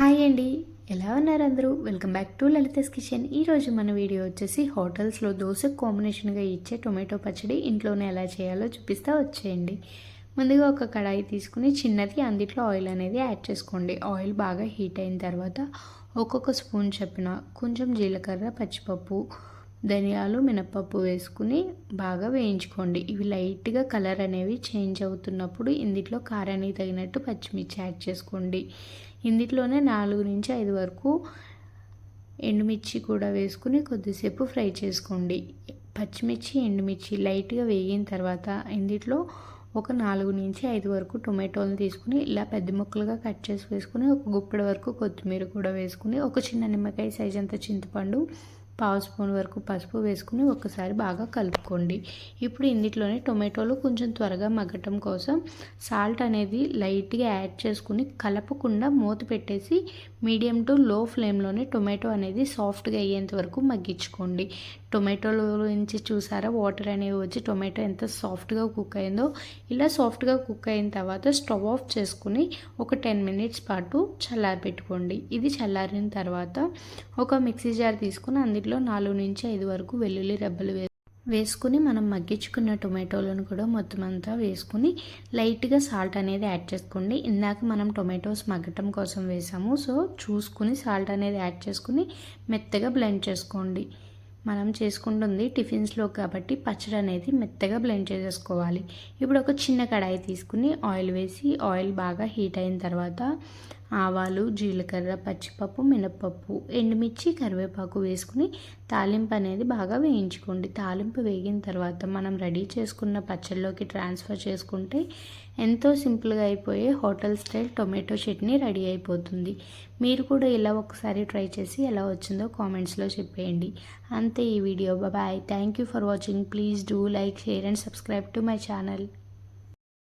Hi అండి, ఎలా ఉన్నారు అందరూ? Welcome back to Lalitha's kitchen. ఈరోజు మన వీడియో వచ్చేసి హోటల్స్లో దోశకు కాంబినేషన్గా ఇచ్చే టొమాటో పచ్చడి ఇంట్లోనే ఎలా చేయాలో చూపిస్తా వచ్చేయండి. ముందుగా ఒక కడాయి తీసుకుని చిన్నది అందులో ఆయిల్ అనేది యాడ్ చేసుకోండి. ఆయిల్ బాగా హీట్ అయిన తర్వాత ఒక్కొక్క స్పూన్ చొప్పున కొంచెం జీలకర్ర, పచ్చిపప్పు, ధనియాలు, మినపప్పు వేసుకుని బాగా వేయించుకోండి. ఇవి లైట్గా కలర్ అనేవి చేంజ్ అవుతున్నప్పుడు ఇందులో కారానికి తగినట్టు పచ్చిమిర్చి యాడ్ చేసుకోండి. ఇందులోనే 4 నుంచి 5 వరకు ఎండుమిర్చి కూడా వేసుకుని కొద్దిసేపు ఫ్రై చేసుకోండి. పచ్చిమిర్చి, ఎండుమిర్చి లైట్గా వేగిన తర్వాత ఇందులో ఒక 4 నుంచి 5 వరకు టొమాటోలను తీసుకుని ఇలా పెద్ద ముక్కలుగా కట్ చేసి వేసుకుని ఒక గుప్పెడు వరకు కొత్తిమీర కూడా వేసుకుని ఒక చిన్న నిమ్మకాయ సైజ్ అంత చింతపండు, పావు స్పూన్ వరకు పసుపు వేసుకుని ఒకసారి బాగా కలుపుకోండి. ఇప్పుడు ఇందులోనే టొమాటోలు కొంచెం త్వరగా మగ్గటం కోసం సాల్ట్ అనేది లైట్గా యాడ్ చేసుకుని కలపకుండా మూత పెట్టేసి మీడియం టు లో ఫ్లేమ్లోనే టొమాటో అనేది సాఫ్ట్గా అయ్యేంత వరకు మగ్గించుకోండి. టొమాటోలో నుంచి చూసారా వాటర్ అనేవి వచ్చి టొమాటో ఎంత సాఫ్ట్గా కుక్ అయిందో. ఇలా సాఫ్ట్గా కుక్ అయిన తర్వాత స్టవ్ ఆఫ్ చేసుకుని ఒక 10 మినిట్స్ పాటు చల్లారి పెట్టుకోండి. ఇది చల్లారిన తర్వాత ఒక మిక్సీ జార్ తీసుకుని అందులో 4 నుంచి 5 వరకు వెల్లుల్లి రెబ్బలు వేసుకుని మనం మగ్గించుకున్న టొమాటోలను కూడా మొత్తం అంతా వేసుకుని లైట్గా సాల్ట్ అనేది యాడ్ చేసుకోండి. ఇందాక మనం టొమాటోస్ మగ్గటం కోసం వేసాము, సో చూసుకుని సాల్ట్ అనేది యాడ్ చేసుకుని మెత్తగా బ్లెండ్ చేసుకోండి. మనం చేసుకుంటుంది టిఫిన్స్లో కాబట్టి పచ్చడి అనేది మెత్తగా బ్లెండ్ చేసేసుకోవాలి. ఇప్పుడు ఒక చిన్న కడాయి తీసుకుని ఆయిల్ వేసి ఆయిల్ బాగా హీట్ అయిన తర్వాత ఆవాలు, జీలకర్ర, పచ్చిపప్పు, మినపప్పు, ఎండుమిర్చి, కరివేపాకు వేసుకుని తాలింపు అనేది బాగా వేయించుకోండి. తాలింపు వేగిన తర్వాత మనం రెడీ చేసుకున్న పచ్చడిలోకి ట్రాన్స్ఫర్ చేసుకుంటే ఎంతో సింపుల్గా అయిపోయే hotel style tomato chutney ready అయిపోతుంది. మీరు కూడా ఇలా ఒకసారి ట్రై చేసి ఎలా వచ్చిందో కామెంట్స్లో చెప్పేయండి. అంతే ఈ వీడియో. Bye. Thank you for watching. Please do like, share and subscribe to my channel.